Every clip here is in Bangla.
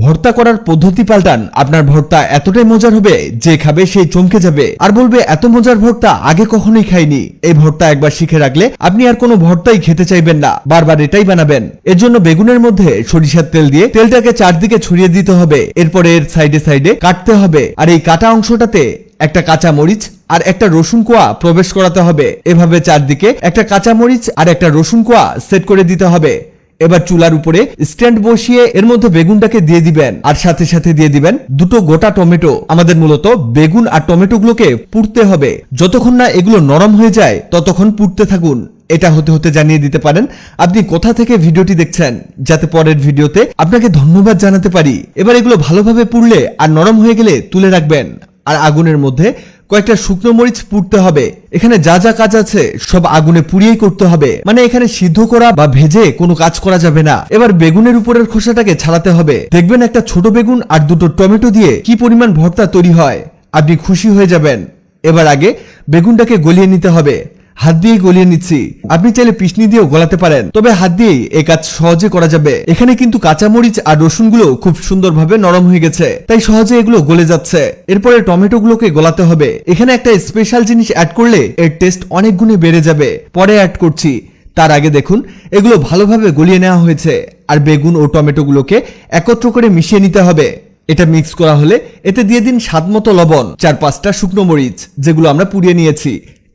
ভর্তা করার পদ্ধতি পাল্টান, আপনার ভর্তা এতটাই মজার হবে যে খাবে সেই চমকে যাবে আর বলবে এত মজার ভর্তা আগে কখনোই খাইনি। এই ভর্তা একবার শিখে রাখলে আপনি আর কোনো ভর্তাই খেতে চাইবেন না, বারবার এটাই বানাবেন। এর জন্য বেগুনের মধ্যে সরিষার তেল দিয়ে তেলটাকে চারদিকে ছড়িয়ে দিতে হবে, এরপরে এর সাইডে সাইডে কাটতে হবে আর এই কাটা অংশটাতে একটা কাঁচা মরিচ আর একটা রসুন কোয়া প্রবেশ করাতে হবে। এভাবে চারদিকে একটা কাঁচা মরিচ আর একটা রসুন কোয়া সেট করে দিতে হবে। এবার চুলার উপরে স্ট্যান্ড বসিয়ে এর মধ্যে বেগুনটাকে দিয়ে দিবেন আর সাথে সাথে দিয়ে দিবেন দুটো গোটা টমেটো। আমাদের মূলত বেগুন আর টমেটো গুলোকে পুড়তে হবে, যতক্ষণ না এগুলো নরম হয়ে যায় ততক্ষণ পুড়তে থাকুন। এটা হতে হতে জানিয়ে দিতে পারেন আপনি কোথা থেকে ভিডিওটি দেখছেন, যাতে পরের ভিডিওতে আপনাকে ধন্যবাদ জানাতে পারি। এবার এগুলো ভালোভাবে পুড়লে আর নরম হয়ে গেলে তুলে রাখবেন আর আগুনের মধ্যে কয়েকটা শুকনো মরিচ পুড়তে হবে। এখানে যা যা কাজ আছে সব আগুনে পুড়িয়েই করতে হবে, মানে এখানে সিদ্ধ করা বা ভেজে কোনো কাজ করা যাবে না। এবার বেগুনের উপরের খোসাটাকে ছাড়াতে হবে। দেখবেন একটা ছোট বেগুন আর দুটো টমেটো দিয়ে কি পরিমাণ ভর্তা তৈরি হয়, আপনি খুশি হয়ে যাবেন। এবার আগে বেগুনটাকে গলিয়ে নিতে হবে, হাত দিয়ে গলিয়ে নিচ্ছি। আপনি চাইলে পিছনি দিয়েও গলাতে পারেন, তবে হাত দিয়েই এই কাজ সহজে করা যাবে। এখানে কিন্তু কাঁচামরিচ আর রসুন গুলো খুব সুন্দরভাবে নরম হয়ে গেছে, তাই সহজে এগুলো গলে যাচ্ছে। এরপরে টমেটো গুলোকে গলাতে হবে। এখানে একটা স্পেশাল জিনিস অ্যাড করলে এর টেস্ট অনেক গুণে বেড়ে যাবে, পরে অ্যাড করছি। তার আগে দেখুন এগুলো ভালোভাবে গলিয়ে নেওয়া হয়েছে আর বেগুন ও টমেটো গুলোকে একত্র করে মিশিয়ে নিতে হবে। এটা মিক্স করা হলে এতে দিয়ে দিন স্বাদমতো লবণ, 4-5টা শুকনো মরিচ যেগুলো আমরা পুড়িয়ে নিয়েছি,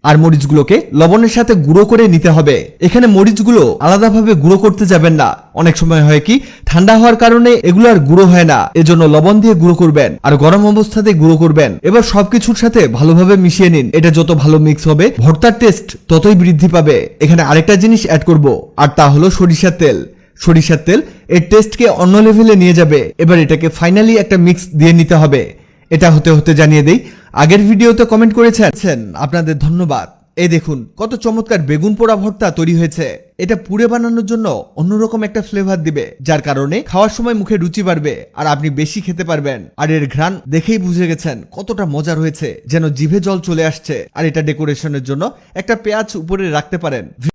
আর মরিচগুলোকে লবণের সাথে গুঁড়ো করে নিতে হবে। এখানে মরিচগুলো আলাদাভাবে গুঁড়ো করতে যাবেন না, অনেক সময় হয় কি ঠান্ডা হওয়ার কারণে এগুলো আর গুঁড়ো হয় না, এজন্য লবণ দিয়ে গুঁড়ো করবেন আর গরম অবস্থাতে গুঁড়ো করবেন। এবার সবকিছুর সাথে ভালোভাবে মিশিয়ে নিন। এটা যত ভালো মিক্স হবে ভর্তার টেস্ট ততই বৃদ্ধি পাবে। এখানে আরেকটা জিনিস অ্যাড করব আর তা হলো সরিষার তেল। সরিষার তেল এর টেস্টকে অন্য লেভেলে নিয়ে যাবে। এবার এটাকে ফাইনালি একটা মিক্স দিয়ে নিতে হবে। এটা হতে হতে জানিয়ে দেই, আগের ভিডিওতে কমেন্ট করেছেন, আপনাদের ধন্যবাদ। এই দেখুন কত চমৎকার বেগুন পোড়া ভর্তা তৈরি হয়েছে। এটা পুড়ে বানানোর জন্য অন্যরকম একটা ফ্লেভার দিবে, যার কারণে খাওয়ার সময় মুখে রুচি বাড়বে আর আপনি বেশি খেতে পারবেন। আর এর ঘ্রাণ দেখেই বুঝে গেছেন কতটা মজার হয়েছে, যেন জিভে জল চলে আসছে। আর এটা ডেকোরেশনের জন্য একটা পেঁয়াজ উপরে রাখতে পারেন।